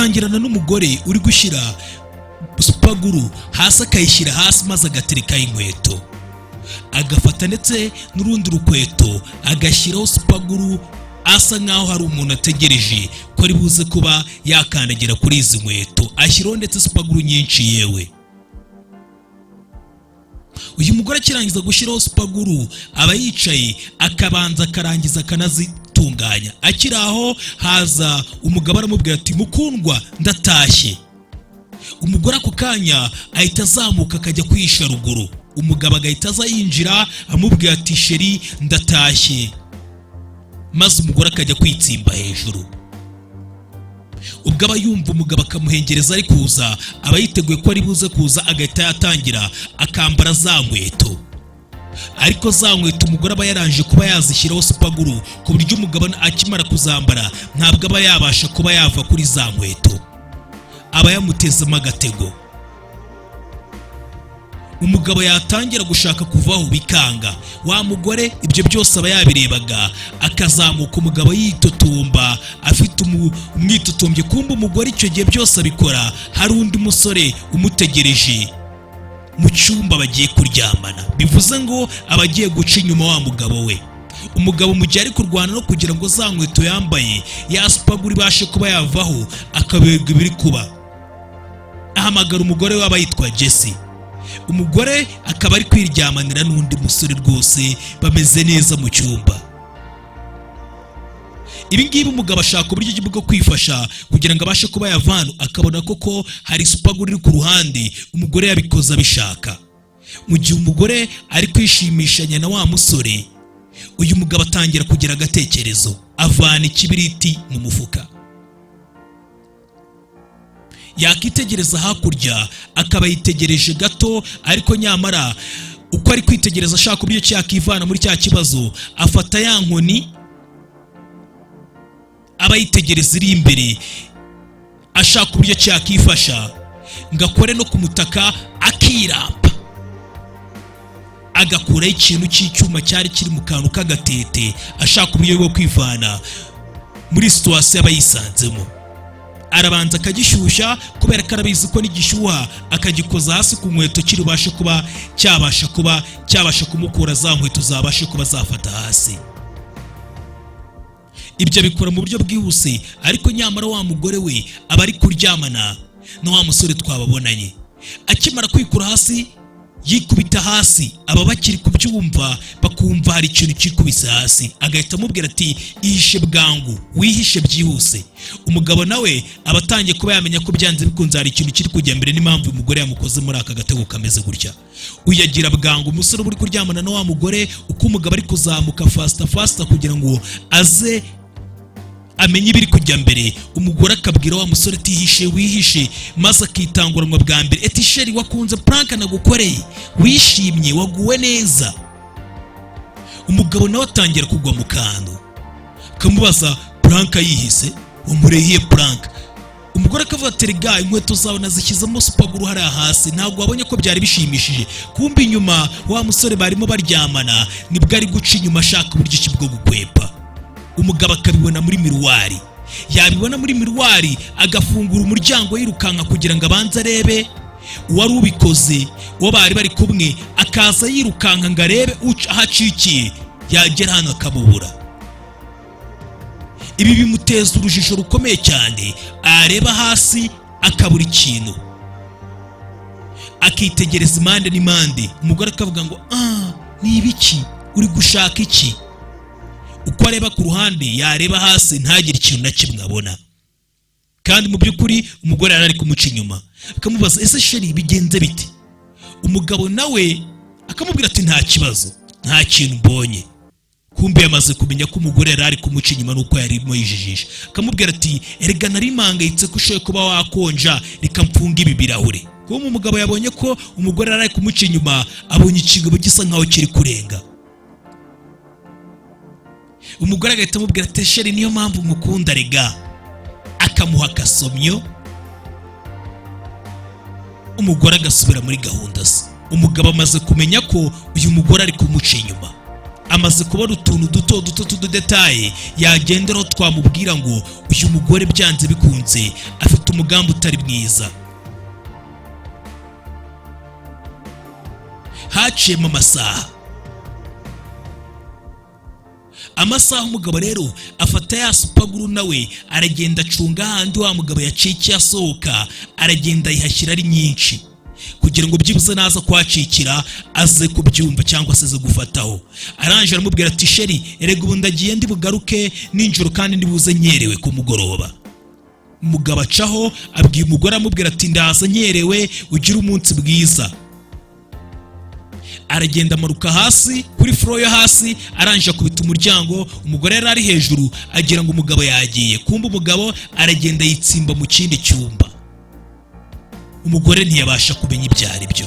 atangirana n'umugore uri gushyira supaguru hasi, akayishyira hasi maze agaterekaho inkweto, agafata ndetse n'urundi rukweto agashyiraho supaguru, asa nkaho hari umuntu ategereje ko ari buze kuba yakandagira kuri izi nkweto, ashyiraho ndetse supaguru nyinshi. Yewe uyu mugore akirangiza gushyiraho supaguru aba yicaye, akabanza akarangiza akanazitunganya. Akiri aho haza umugabo aramubwira ati mukundwa ndatashye. Umugore ako kanya ahita azamuka akajya kwihisha ruguru, umugabo agahita aza yinjira amubwira ati sheri ndatashye, maze umugore akajya kwitsimba hejuru. Ubwo aba yumva umugabo akamuhengereza ari kuza, aba yiteguye ko ari buze kuza, agahita yatangira akambara za nkweto. Ariko za nkweto umugore aba yarangije kuba yazishyiraho supaguru ku buryo umugabo akimara kuzambara ntabwo aba yabasha kuba yava kuri za nkweto, aba yamutezemo agatego. Umugabo yatangira gushaka kuvaho bikanga, wa mugore ibyo byose aba yabirebaga, akazamuka umugabo yitotomba afite umwitotombye. Kumba umugore icyo gihe byose abikora hari undi musore umutegereje mu cyumba bagiye kuryamana, bivuze ngo abagiye guca inyuma wa mugabo we. Umugabo mu gihe ari kurwana no kugira ngo za nkweto yambaye ya supaguru ibashe kuba yavaho, akaberwa ibiri kuba, ahamagara umugore we aba yitwa Jesse. Umugore akaba ari kwiryamanira n'undi musore, rwose bameze neza mu cyumba. Ibi ngibi umugabo ashaka uburyo bwo kwifasha kugira ngo abashe kuba yavana, akabona koko hari supaguru iri ku ruhande. Umugore yabikoze abishaka. Mu gihe umugore ari kwishimishanya na wa musore, uyu mugabo atangira kugira agatekerezo, avana ikibiriti mu mufuka, yakitegereza hakurya, akaba yitegereje gato. Ariko nyamara uko ari kwitegereza ashaka uburyo cyakivana muri cya kibazo, afata ya nkoni aba yitegereza iri imbere, ashaka uburyo cyakifasha ngo akore no kumutaka, akirapa agakuraho ikintu cy'icyuma cyari kiri mu kantu k'agatete, ashaka uburyo bwo kwivana muri situwasiyo aba yisanzemo. Arabanza akagishyushya kubera ko arabizi ko nigishyuha akagikoza hasi ku nkweto kirubashe kuba cyabasha kumukura za nkweto zabashe kuba zafata hasi. Ibyo bikora mu buryo bwihuse, ariko nyamara wa mugore we aba ari kuryamana na wa musore twababonanye. Akimara kwikura hasi, yikubita hasi, aba bakiri kubyumva bakumva hari ikintu kikubise hasi, agahita amubwira ati ihishe bwangu, wihishe byihuse. Umugabo nawe aba atangiye kuba yamenya ko byanze bikunze hari ikintu kiri kujya mbere, n'impamvu umugore yamukoze muri aka gatego kameze gutya. Uyagira bwangu umusore uri kuryamana na wa mugore, uko umugabo ari kuzamuka fasta kugira ngo aze amenye ibiri kujya mbere. Umugore akabwira wa musore ati hishe wihishe, maze akitanguranwa bwa mbere ati sheri wakunze prank nagukoreye, wishimye waguwe neza. Umugabo nawe atangira kugwa mu kantu, kamubaza prank yihise, umurehiye prank. Umugore akavuga ati rega inkweto zawe nazishyizemo supaguru hariya hasi, ntabwo wabonye ko byari bishimishije. Kumbi inyuma wa musore barimo baryamana, nibwo ari guca inyuma ashaka uburyo ki bwo gukwepa. Umugabo akabibona muri miruwari, yabibona muri miruwari agafungura umuryango yirukanka kugira ngo abanze arebe uwari ubikoze, uwo bari bari kumwe, akaza yirukanka ngo arebe aho acikiye, yagera hano akamubura. Ibi bimuteza urujijo rukomeye cyane, areba hasi akabura ikintu, akitegereza impande n'impande. Umugore akavuga ngo ni ibiki, uri gushaka iki? Uko areba ku ruhande yareba hasi ntagire ikintu na kimwe abona, kandi mu by'ukuri umugore ari kumuca inyuma. Akamubaza ese sheri bigenze bite? Umugabo nawe akamubwira ati nta kibazo, nta kintu mbonye. Kumbe yamaze kumenya ko umugore ari kumuca inyuma nuko yarimo yijijisha. Akamubwira ati erega nari mangayitse ko ushoye kuba wakonja, reka mfunga ibi birahure. Kuko umugabo yabonye ko umugore ari kumuca inyuma, abonye ikigabo gisa nkaho kiri kurenga. Umugore agahita amubwira ati sheri niyo mpamvu mukunda rega, akamuha akasomyo. Umugore agasubira muri gahunda ze. Umugabo amaze kumenya ko uyu mugore ari kumuca inyuma, amaze kubona utuntu duto duto tudetaye yagenderaho twamubwira ngo uyu mugore byanze bikunze afite umugambi utari mwiza. Haciyemo amasaha umugabo rero afata ya supaguru nawe aragenda acunga ahandi wa mugabo yacikiye asohoka, aragenda ayihashyira ari nyinshi kugira ngo byibuze naza kwacikira aze kubyumva cyangwa se aze gufataho. Arangije aramubwira ati sheri, erega ubu ndagiye ndi bugaruke ninjoro kandi ndibuze nyerewe ku mugoroba. Umugabo acaho abwiye umugore amubwira ati ndaza nyerewe, ugira umunsi bwiza. Aragenda amaruka hasi kuri floor yo hasi, arangije akubita umuryango. Umugore yari ari hejuru agira ngo umugabo yagiye, kumbe umugabo aragenda yitsimba mu kindi cyumba. Umugore ntiyabasha kumenya ibyo ari byo.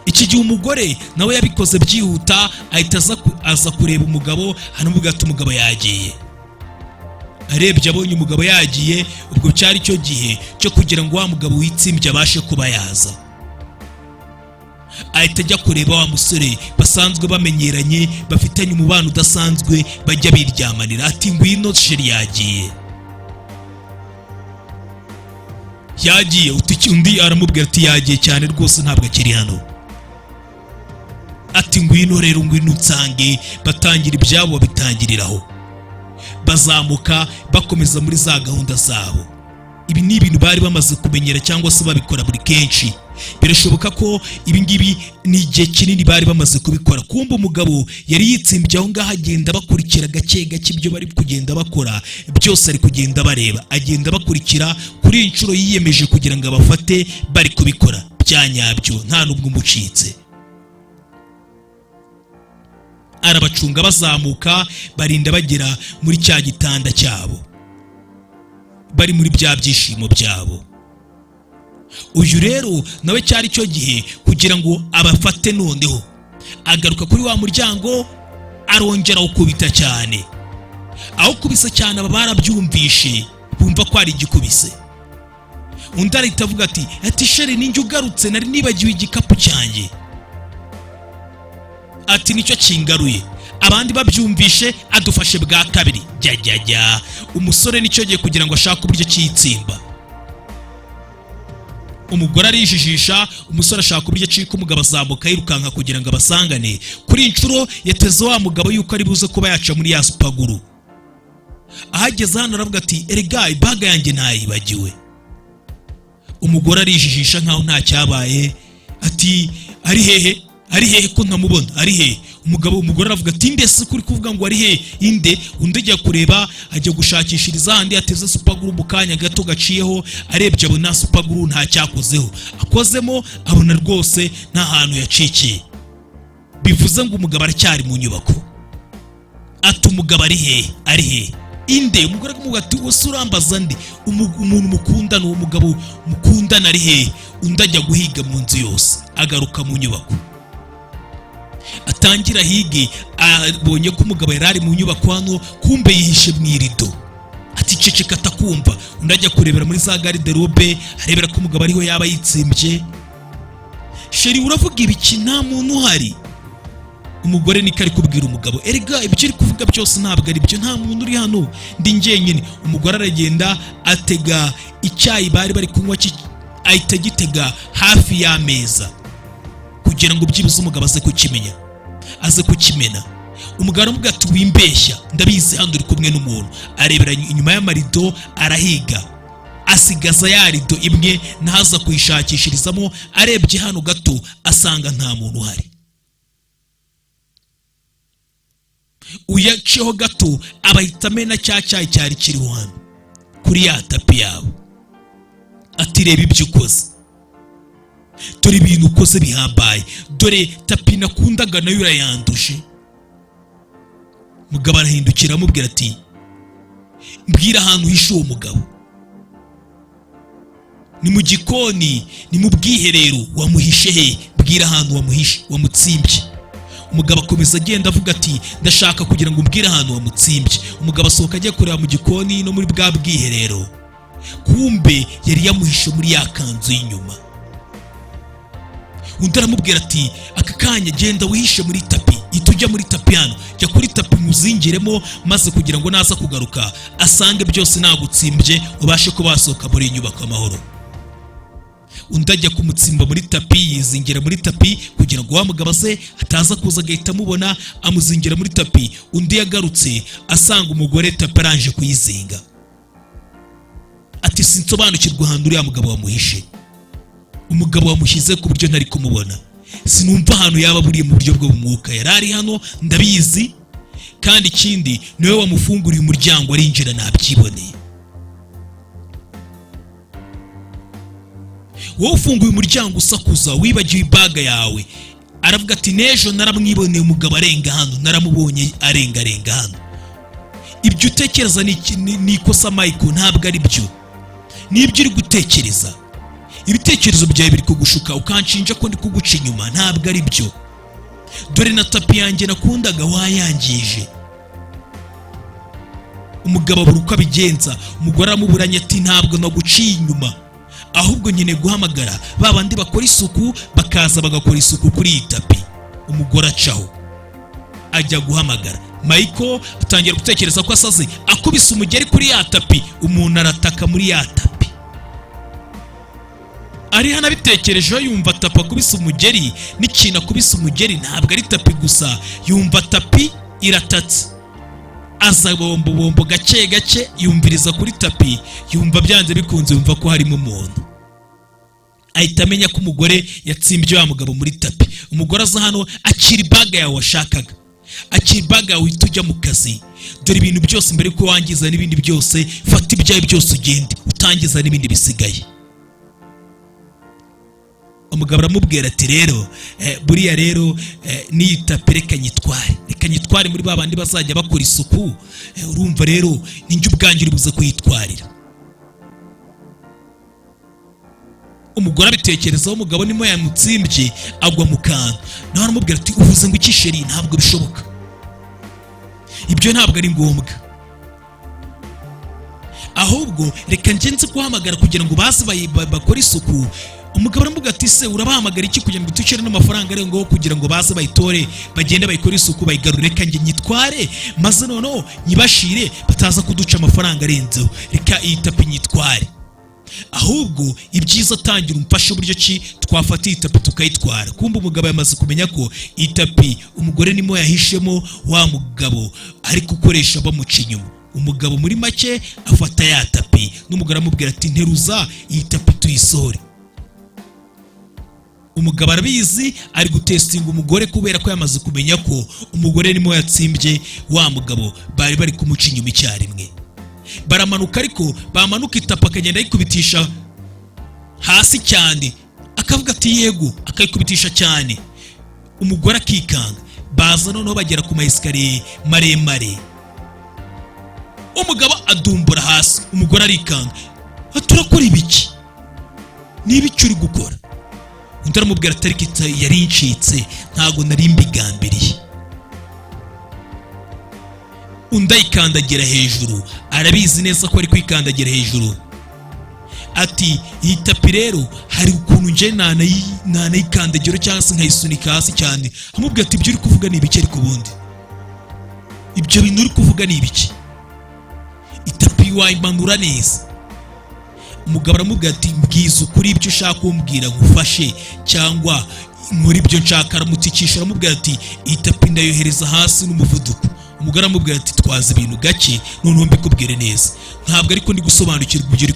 Iki gihe umugore nawe yabikoze byihuta, ahita aza kureba umugabo, hanamubwira ati umugabo yagiye. Arebye abonye umugabo yagiye, ubwo cyari cyo gihe cyo kugira ngo wa mugabo witsimbye abashe kuba yaza. Ahita ajya kureba wa musore basanzwe bamenyeranye, bafitanye umubano udasanzwe, bajya biryamanira. Ati ngwino sheri yagiye. Yagiye undi aramubwira ati yagiye cyane rwose ntabwo akiri hano. Ati ngwino rero, ngwino nsange. Batangira ibyabo babitangiriraho, bazamuka bakomeza muri za gahunda zabo. Ibi ni ibintu bari bamaze kumenyera cyangwa se babikora buri kenshi. Birashoboka ko ibi ngibi ni igihe kinini bari bamaze kubikora. Kumbe umugabo yari yitsimbye aho ngaho, agenda bakurikira gake gake ibyo bari kugenda bakora byose, ari kugenda bareba, agenda bakurikira. Kuri inshuro yiyemeje kugira ngo abafate bari kubikora bya nyabyo, nta nubwo umucitse. Arabacunga bazamuka, barinda bagera muri cya gitanda cyabo, bari muri bya byishimo byabo. Uyu rero nawe cyari cyo gihe kugira ngo abafate. Noneho agaruka kuri wa muryango, arongera ukubita cyane. Aho kubisa cyane aba barabyumvishe, bumva ko ari igikubise. Undi arahita avuga ati sheri, ninjye ugarutse, nari nibagiwe igikapu cyanjye. Ati nicyo kingaruye. Abandi babyumvishe, adufashe bwa kabiri. Jya umusore nicyo gihe kugira ngo ashake uburyo cyitsimba. Umugore arijijisha, umusore ashaka uburyo acika. Umugabo azamuka yirukanka kugira ngo abasangane. Kuri inshuro yateze wa mugabo yuko ari buze kuba yaca muri ya supaguru. Ahageze hano aravuga ati erega ibaga yanjye ntayibagiwe. Umugore arijijisha nkaho nta cyabaye. Ati ari hehe ko ntamubona, ari hehe? Umugore aravuga ati ndetse kuri kuvuga ngo ari hehe inde? Undi ajya kureba, ajya gushakishiriza ahandi yateze supaguru mu kanya gato gaciyeho. Arebye abona supaguru nta cyakozeho, akozemo abona rwose nta hantu yacikiye. Bivuze ngo umugabo aracyari mu nyubako. Ati umugabo ari hehe inde? Umugore akamubwira ati wese urambaza nde? Umuntu mukundana, uwo mugabo mukundana ari hehe? Undi ajya guhiga mu nzu yose, agaruka mu nyubako. Atangira hige, abonye ko umugabo yari ari mu nyubako hano, kumbe yihishe mu irido. Ati ceceka atakumva. Undi ajya kurebera muri za garderobe, arebera ko umugabo ariho yaba yitsimbye. Sheri, uravuga ibiki? Nta muntu uhari. Umugore niko ari kubwira umugabo, erega ibyo uri kuvuga byose ntabwo ari byo, nta muntu uri hano, ndi njyenyine. Umugore aragenda atega icyayi bari kunywa, ahita agitega hafi y'ameza kugira ngo byibuze umugabo aze kukimena. Umugabo aramubwira ati wimbeshya, ndabizi hano uri kumwe n'umuntu. Arebera inyuma y'amarido, arahiga, asigaza ya rido imwe ntaza kuyishakishirizamo. Arebye hano gato asanga nta muntu uhari. Uyaceho gato abahita amena cya cyayi cyari kiriho hano kuri ya tapi yabo. Ati reba ibyo ukoze, dore ibintu ukoze bihambaye, dore tapi nakundaga nayo urayanduje. Mugabo arahindukira amubwira ati mbwira ahantu uhishe uwo mugabo. Ni mu gikoni, ni mu bwiherero. Wamuhishe he? Mbwira ahantu wamuhishe, wamutsimbye. Umugabo akomeza agenda avuga ati ndashaka kugira ngo mbwire ahantu wamutsimbye. Umugabo asohoka agiye kureba mu gikoni no muri bwa bwiherero, kumbe yari yamuhishe muri ya kanzu y'inyuma. undi aramubwira ati aka kanya genda wihishe muri tapi, ihita ujya muri tapi hano, jya kuri tapi muzingiremo, maze kugira ngo naza kugaruka asange byose nagutsimbye ubashe kuba wasohoka muri iyi nyubako amahoro. Undi ajya kumutsimba muri tapi, yizingira muri tapi kugira ngo wa mugabo aze ataza kuza agahita amubona, amuzingira muri tapi. Undi yagarutse asanga umugore tapi aranje kuyizinga, ati sinsobanukirwa ahantu uriya mugabo wamuhishe. Umugabo wamushyize ku buryo ntari kumubona, sinumva ahantu yaba buriye mu buryo bwo mu mwuka. Yari ari hano ndabizi, kandi ikindi niwe wamufunguriye umuryango arinjira nabyiboneye. Wowe ufunguye umuryango usakuza wibagiwe ibaga yawe, aravuga ati n'ejo naramwiboneye umugabo arenga hano, naramubonye arenga hano. Ibyo utekereza ni ikosa Michael, ntabwo ari byo. Nibyo uri gutekereza, ibitekerezo byawe biri kugushuka ukanshinja ko ndi kuguca inyuma, ntabwo ari byo. Dore na tapi yanjye nakundaga wayangije. Umugabo abura uko abigenza, umugore amuburanye ati ntabwo naguciye inyuma, ahubwo nyine guhamagara babandi bakora isuku bakaza bagakora isuku kuri iyi tapi. Umugore acaho ajya guhamagara Michael, atangira gutekereza ko asaze, akubise umugeri kuri ya tapi. Umuntu arataka muri ya tapi, ari hano abitekerejeho yumva tapi akubise umugeri. N'ikintu akubise umugeri ntabwo ari tapi gusa, yumva tapi iratatse. Aza bombo gake gake yumviriza kuri tapi, yumva byanze bikunze, yumva ko harimo umuntu. Ahita amenya ko umugore yatsimbye wa mugabo muri tapi. Umugore aza hano akira ibaga yawe washakaga, akira ibaga yawe uhita ujya mu kazi. Dore ibintu byose mbere ko wangiza n'ibindi byose, fata ibyawe byose ugende, utangiza n'ibindi bisigaye. Umugabo aramubwira ati rero buriya rero n'iyi tapi reka nyitware muri babandi bazajya bakora isuku. Urumva rero ninjye ubwanjye uri buze kuyitwarira. Umugore abitekerezaho, umugabo nimo yamutsimbye agwa mu kantu. Nawe aramubwira ati uvuze ngo iki sheri, ntabwo bishoboka, ibyo ntabwo ari ngombwa, ahubwo reka ngenze guhamagara kugira ngo baze bakore isuku. Umugabo aramubwira ati se urabahamagara iki kugira ngo tucire n'amafaranga ari ngo kugira ngo baze bayitore bagende bayikore isuku bayigarure? Reka nge nyitware maze noneho nyibashire bataza kuduca amafaranga arenzeho, reka iyi tapi nyitware. Ahubwo ibyiza tangira umfashe uburyo ki twafata iyi tapi tukayitwara. Kumbe umugabo yamaze kumenya ko iyi tapi umugore nimo yahishemo wa mugabo ari gukoresha bamuca inyuma. Umugabo muri make afata ya tapi, n'umugore amubwira ati nteruza iyi tapi tuyisore. Umugabo arabizi, ari gutestinga umugore kubera ko yamaze kumenya ko umugore nimo yatsimbye wa mugabo bari kumuca inyuma icyarimwe. Baramanuka, ariko bamanuka itapa akagenda ayikubitisha hasi cyane, akavuga ati yego, akayikubitisha cyane. Umugore akikanga, baza noneho bagera ku maesikariye maremare. Umugabo adumbura hasi, umugore arikanga, turakora ibiki? N'ibiki uri gukora? Undi aramubwira ati ariko yari incitse, ntago nari mbigambiriye. Undi ayikandagira hejuru, arabizi neza ko ari kwikandagira hejuru. Ati iyi tapi rero hari ukuntu nje nanayikandagira cyangwa se nkayisunika hasi cyane. Amubwira ati ibyo uri kuvuga ni ibiki? Ariko ubundi ibyo bintu uri kuvuga ni ibiki? Itapi wayimanura neza. Umugabo aramubwira ati mbwiza ukuri ibyo ushaka kumbwira ngufashe cyangwa muri ibyo nshaka. Aramutikisha, aramubwira ati itapi ndayohereza hasi n'umuvuduko. Umugore aramubwira ati twaza ibintu gake noneho mbikubwire neza. Ntabwo ariko ndi gusobanukirwa ibyo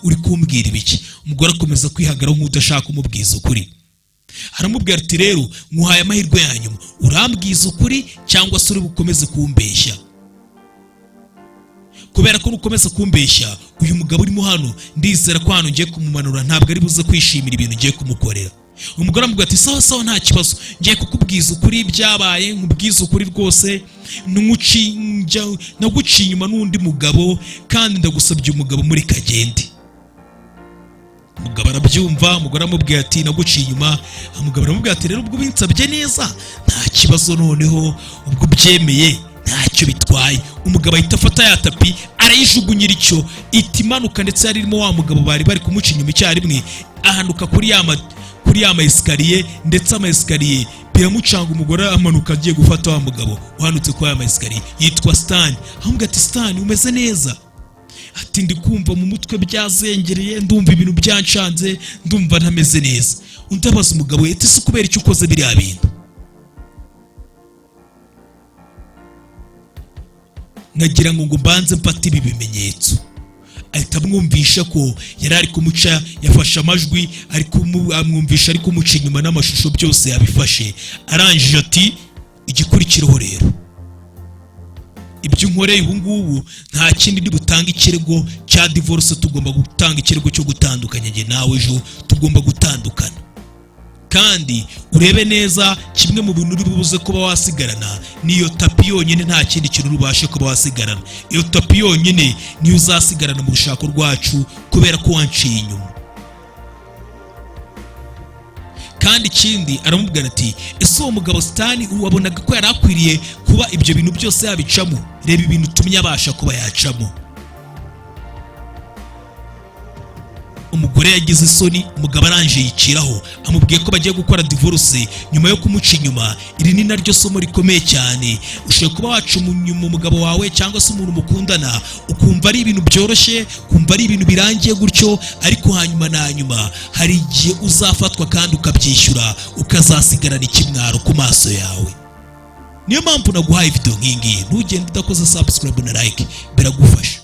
uri kumbwira ibiki. Umugore akomeza kwihagaraho nk'udashaka kumubwiza ukuri. Aramubwira ati rero nkuhaye amahirwe ya nyuma, urambwiza ukuri cyangwa se uri bukomeze kumbeshya. Kubera ko nukomeza kumbeshya, uyu mugabo urimo hano ndizera ko hano ngiye kumumanura, ntabwo ari buze kwishimira ibintu ngiye kumukorera. Umugore amubwira ati sawa sawa nta kibazo, ngiye kukubwiza ukuri byabaye, nkubwiza ukuri rwose, naguciye inyuma n'undi mugabo kandi ndagusabye umugabo muri kagende. Umugabo arabyumva, umugore amubwira ati naguciye inyuma. Umugabo aramubwira ati rero ubwo binsabye neza nta kibazo, noneho ubwo byemeye ntacyo bitwaye. Umugabo ahita afata ya tapi arayijugunyira icyo, iti imanuka, ndetse harimo wa mugabo bari kumuca inyuma icyarimwe, ahanuka kuri kuri ya maesikariye, ndetse amaesikariye biramucanga, umugore amanuka agiye gufata wa mugabo uhanutse kwa ya maesikariye yitwa Stan. Ahamubwira ati Stan, umeze neza? Ati ndi kumva mu mutwe byazengereye, ndumva ibintu byancanze, ndumva ntameze neza. Undi abaza umugabo ati se kubera icyo ukoze biriya bintu? Nagira ngo mbanze mfate ibi bimenyetso. Ahita amwumvisha ko yari ari kumuca, yafashe amajwi ari kumwumvisha, ari kumuca inyuma n'amashusho byose yabifashe. Arangije ati igikurikiraho rero, ibyo nkoreye ubu ngubu nta kindi ndi butanga ikirego cya divorce, tugomba gutanga ikirego cyo gutandukanya njye nawe ejo, tugomba gutandukana. Kandi urebe neza, kimwe mu bintu uri buze kuba wasigarana niyo tapi yonyine, nta kindi kintu ubashe kuba wasigarana. Iyo tapi yonyine niyo uzasigarana mu rushako rwacu, kubera ko wanciye inyuma. Kandi ikindi aramubwira ati ese uwo mugabo Stan wabonaga ko yari akwiriye kuba ibyo bintu byose yabicamo? Reba ibintu utumye abasha kuba yacamo. Umugore yagize isoni, umugabo aranje yiciraho, amubwiye ko bagiye gukora divorce nyuma yo kumuca inyuma. Iri ni naryo somo rikomeye cyane. Ushobora kuba waca inyuma umugabo wawe cyangwa se umuntu mukundana, ukumva ari ibintu byoroshye, kumva ari ibintu birangiye gutyo, ariko hanyuma na nyuma hari igihe uzafatwa kandi ukabyishyura, ukazasigarana ikimwaro ku maso yawe. Niyo mpamvu naguhaye video nk'ingiyi. Ntugende udakoze subscribe na like, biragufasha.